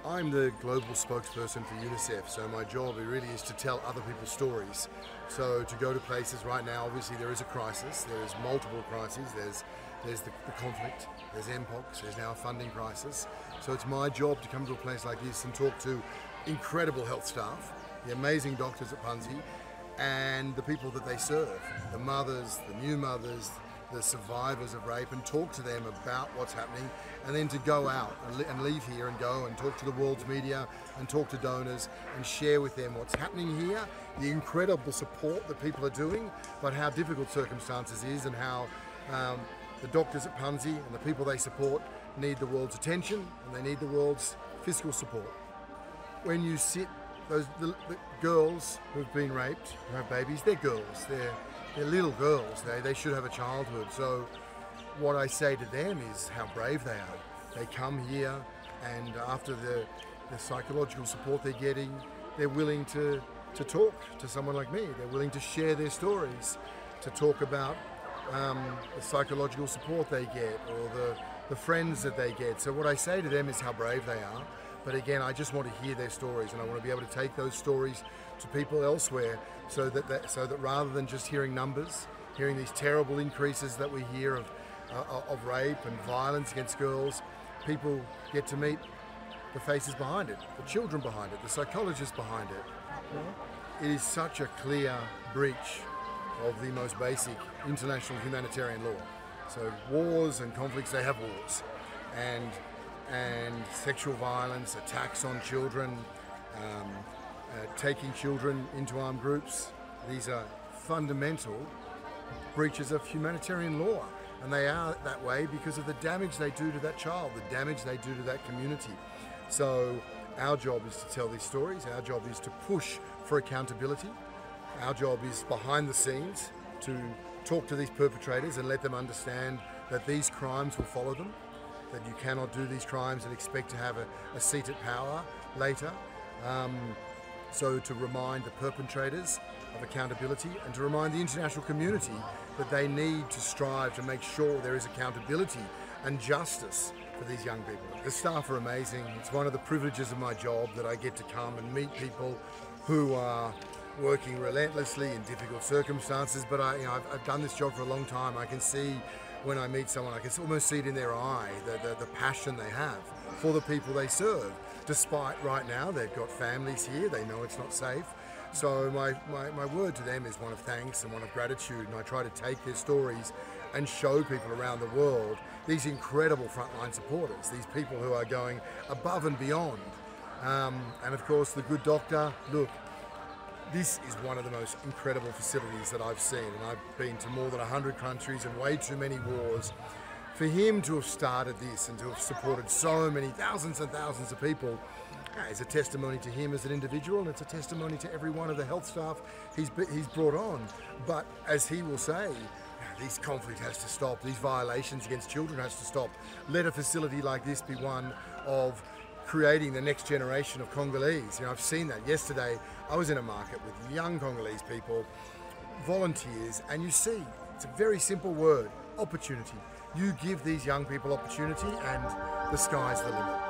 I'm the global spokesperson for UNICEF, so my job really is to tell other people's stories. So to go to places right now, obviously there is a crisis, there's multiple crises, there's the conflict, there's Mpox, there's now a funding crisis. So it's my job to come to a place like this and talk to incredible health staff, the amazing doctors at Panzi, and the people that they serve, the mothers, the new mothers, the survivors of rape, and talk to them about what's happening, and then to go out and leave here and go and talk to the world's media and talk to donors and share with them what's happening here, the incredible support that people are doing, but how difficult circumstances is, and how the doctors at Panzi and the people they support need the world's attention, and they need the world's fiscal support. When you sit, the girls who've been raped, who have babies, they're girls, they're little girls, they should have a childhood. So what I say to them is how brave they are. They come here, and after the psychological support they're getting, they're willing to talk to someone like me. They're willing to share their stories, to talk about the psychological support they get, or the friends that they get. So what I say to them is how brave they are. But again, I just want to hear their stories, and I want to be able to take those stories to people elsewhere, so that rather than just hearing numbers, hearing these terrible increases that we hear of rape and violence against girls, people get to meet the faces behind it, the children behind it, the psychologists behind it. It is such a clear breach of the most basic international humanitarian law. So wars and conflicts, they have wars. And sexual violence, attacks on children, taking children into armed groups. These are fundamental breaches of humanitarian law, and they are that way because of the damage they do to that child, the damage they do to that community. So our job is to tell these stories, our job is to push for accountability, our job is behind the scenes to talk to these perpetrators and let them understand that these crimes will follow them, that you cannot do these crimes and expect to have a seat at power later. So to remind the perpetrators of accountability, and to remind the international community that they need to strive to make sure there is accountability and justice for these young people. The staff are amazing. It's one of the privileges of my job that I get to come and meet people who are working relentlessly in difficult circumstances, but I've done this job for a long time. I can see when I meet someone, I can almost see it in their eye, the passion they have for the people they serve. Despite right now, they've got families here, they know it's not safe. So my word to them is one of thanks and one of gratitude, and I try to take their stories and show people around the world these incredible frontline supporters, these people who are going above and beyond. And of course, the good doctor, look, this is one of the most incredible facilities that I've seen, and I've been to more than 100 countries and way too many wars. For him to have started this and to have supported so many thousands and thousands of people is a testimony to him as an individual, and it's a testimony to every one of the health staff he's brought on. But as he will say, this conflict has to stop, these violations against children has to stop. Let a facility like this be one of creating the next generation of Congolese. I've seen that. Yesterday, I was in a market with young Congolese people, volunteers, and you see, it's a very simple word, opportunity. You give these young people opportunity, and the sky's the limit.